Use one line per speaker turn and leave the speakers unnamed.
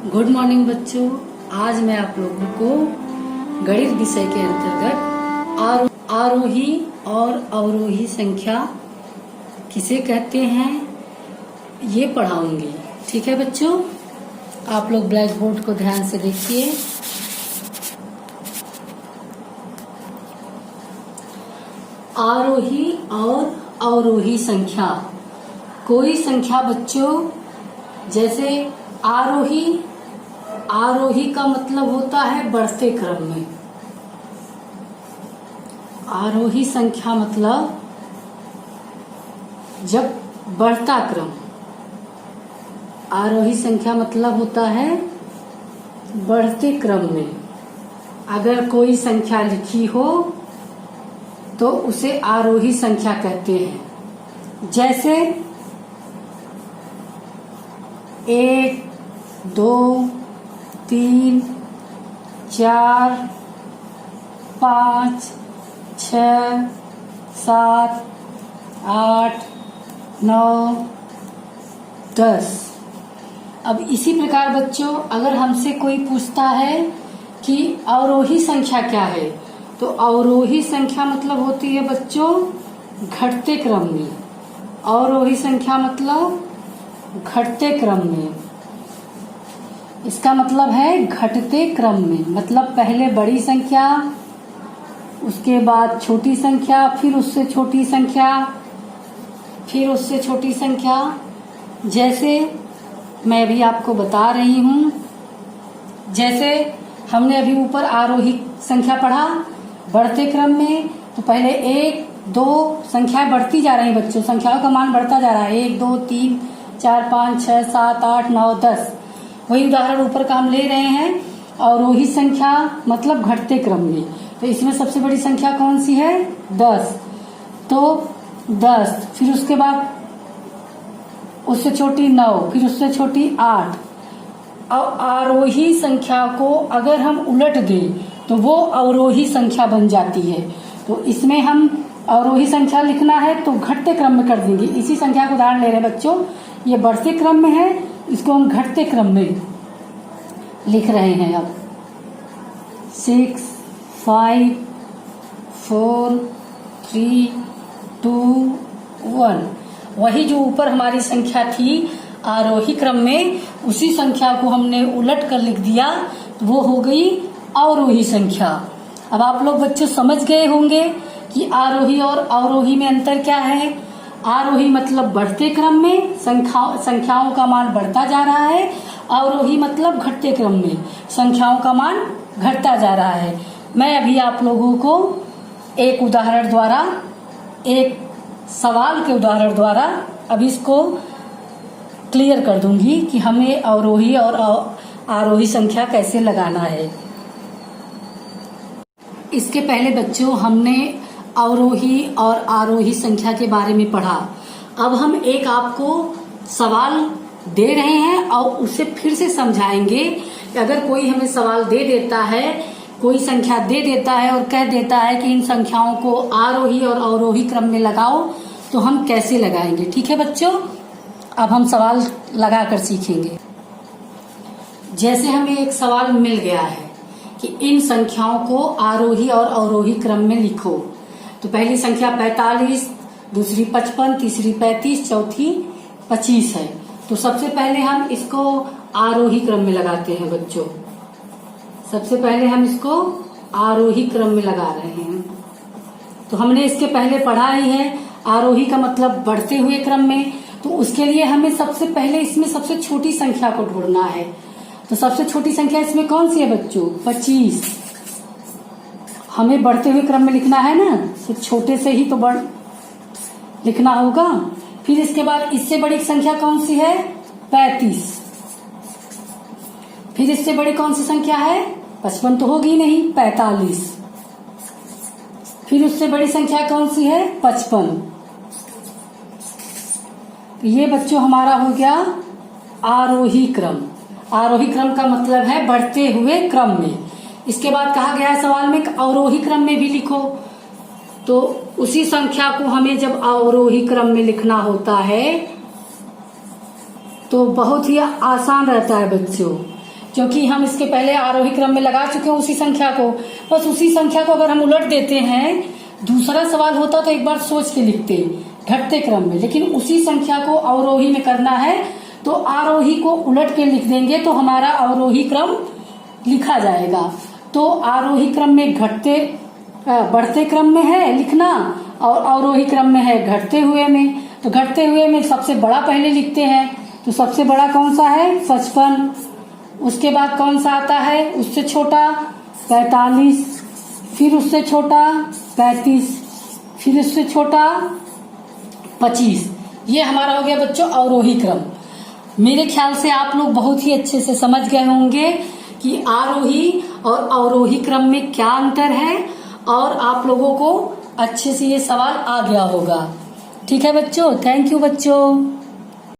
Good morning बच्चों। आज मैं आप लोगों को गणित विषय के अंतर्गत आरोही और अवरोही संख्या किसे कहते हैं ये पढ़ाऊंगी। ठीक है बच्चों, आप लोग ब्लैक बोर्ड को ध्यान से देखिए। आरोही और अवरोही संख्या, कोई संख्या बच्चों जैसे आरोही का मतलब होता है बढ़ते क्रम में। आरोही संख्या मतलब जब बढ़ता क्रम, आरोही संख्या मतलब होता है बढ़ते क्रम में। अगर कोई संख्या लिखी हो तो उसे आरोही संख्या कहते हैं। जैसे 1, 2, 3, 4, 5, 6, 7, 8, 9, 10। अब इसी प्रकार बच्चों अगर हमसे कोई पूछता है कि अवरोही संख्या क्या है, तो अवरोही संख्या मतलब होती है बच्चों घटते क्रम में। अवरोही संख्या मतलब घटते क्रम में, इसका मतलब है घटते क्रम में। मतलब पहले बड़ी संख्या, उसके बाद छोटी संख्या, फिर उससे छोटी संख्या, फिर उससे छोटी संख्या। जैसे मैं भी आपको बता रही हूँ, जैसे हमने अभी ऊपर आरोही संख्या पढ़ा बढ़ते क्रम में, तो पहले 1, 2 संख्याएं बढ़ती जा रही बच्चों, संख्याओं का मान बढ़ता जा रहा है। 1, 2, 3, 4, 5, 6, 7, 8, 9, 10। वही उदाहरण ऊपर का हम ले रहे हैं। अवरोही संख्या मतलब घटते क्रम में, तो इसमें सबसे बड़ी संख्या कौन सी है? 10। तो 10, फिर उसके बाद उससे छोटी 9, फिर उससे छोटी 8। अब आरोही संख्या को अगर हम उलट दें तो वो अवरोही संख्या बन जाती है। तो इसमें हम अवरोही संख्या लिखना है तो घटते क्रम में कर देंगे। इसी संख्या को उदाहरण ले रहे हैं बच्चों, ये बढ़ते क्रम में है, इसको हम घटते क्रम में लिख रहे हैं। अब 6, 5, 4, 3, 2, 1। वही जो ऊपर हमारी संख्या थी आरोही क्रम में, उसी संख्या को हमने उलट कर लिख दिया, तो वो हो गई अवरोही संख्या। अब आप लोग बच्चों समझ गए होंगे कि आरोही और अवरोही में अंतर क्या है। आरोही मतलब बढ़ते क्रम में, संख्याओं का मान बढ़ता जा रहा है। अवरोही मतलब घटते क्रम में, संख्याओं का मान घटता जा रहा है। मैं अभी आप लोगों को एक उदाहरण द्वारा, एक सवाल के उदाहरण द्वारा अब इसको क्लियर कर दूंगी कि हमें अवरोही और आरोही संख्या कैसे लगाना है। इसके पहले बच्चों हमने अवरोही और आरोही संख्या के बारे में पढ़ा। अब हम एक आपको सवाल दे रहे हैं और उसे फिर से समझाएंगे। अगर कोई हमें सवाल दे देता है, कोई संख्या दे देता है और कह देता है कि इन संख्याओं को आरोही और अवरोही क्रम में लगाओ, तो हम कैसे लगाएंगे। ठीक है बच्चों, अब हम सवाल लगाकर सीखेंगे। जैसे हमें एक सवाल मिल गया है कि इन संख्याओं को आरोही और अवरोही क्रम में लिखो, तो पहली संख्या 45, दूसरी 55, तीसरी 35, चौथी 25 है। तो सबसे पहले हम इसको आरोही क्रम में लगाते हैं बच्चों। सबसे पहले हम इसको आरोही क्रम में लगा रहे हैं। तो हमने इसके पहले पढ़ा ही है, आरोही का मतलब बढ़ते हुए क्रम में। तो उसके लिए हमें सबसे पहले इसमें सबसे छोटी संख्या को ढूंढना है। तो सबसे छोटी संख्या इसमें कौन सी है बच्चों? 25। हमें बढ़ते हुए क्रम में लिखना है ना, तो छोटे से ही तो बढ़ लिखना होगा। फिर इसके बाद इससे बड़ी संख्या कौन सी है? 35। फिर इससे बड़ी कौन सी संख्या है? 55 तो होगी नहीं, 45। फिर उससे बड़ी संख्या कौन सी है? 55। तो ये बच्चों हमारा हो गया आरोही क्रम। आरोही क्रम का मतलब है बढ़ते हुए क्रम में। इसके बाद कहा गया है सवाल में अवरोही क्रम में भी लिखो, तो उसी संख्या को हमें जब अवरोही क्रम में लिखना होता है तो बहुत ही आसान रहता है बच्चों। क्योंकि हम इसके पहले आरोही क्रम में लगा चुके हैं उसी संख्या को। बस उसी संख्या को अगर हम उलट देते हैं, दूसरा सवाल होता तो एक बार सोच के लिखते घटते क्रम में, लेकिन उसी संख्या को अवरोही में करना है तो आरोही को उलट के लिख देंगे तो हमारा अवरोही क्रम लिखा जाएगा। तो आरोही क्रम में बढ़ते क्रम में है लिखना और अवरोही क्रम में है घटते हुए में। तो घटते हुए में सबसे बड़ा पहले लिखते हैं, तो सबसे बड़ा कौन सा है 55। उसके बाद कौन सा आता है उससे छोटा 45, फिर उससे छोटा 35, फिर उससे छोटा 25। ये हमारा हो गया बच्चों अवरोही क्रम। मेरे ख्याल से आप लोग बहुत ही अच्छे से समझ गए होंगे कि आरोही और अवरोही क्रम में क्या अंतर है, और आप लोगों को अच्छे से ये सवाल आ गया होगा। ठीक है बच्चों, थैंक यू बच्चों।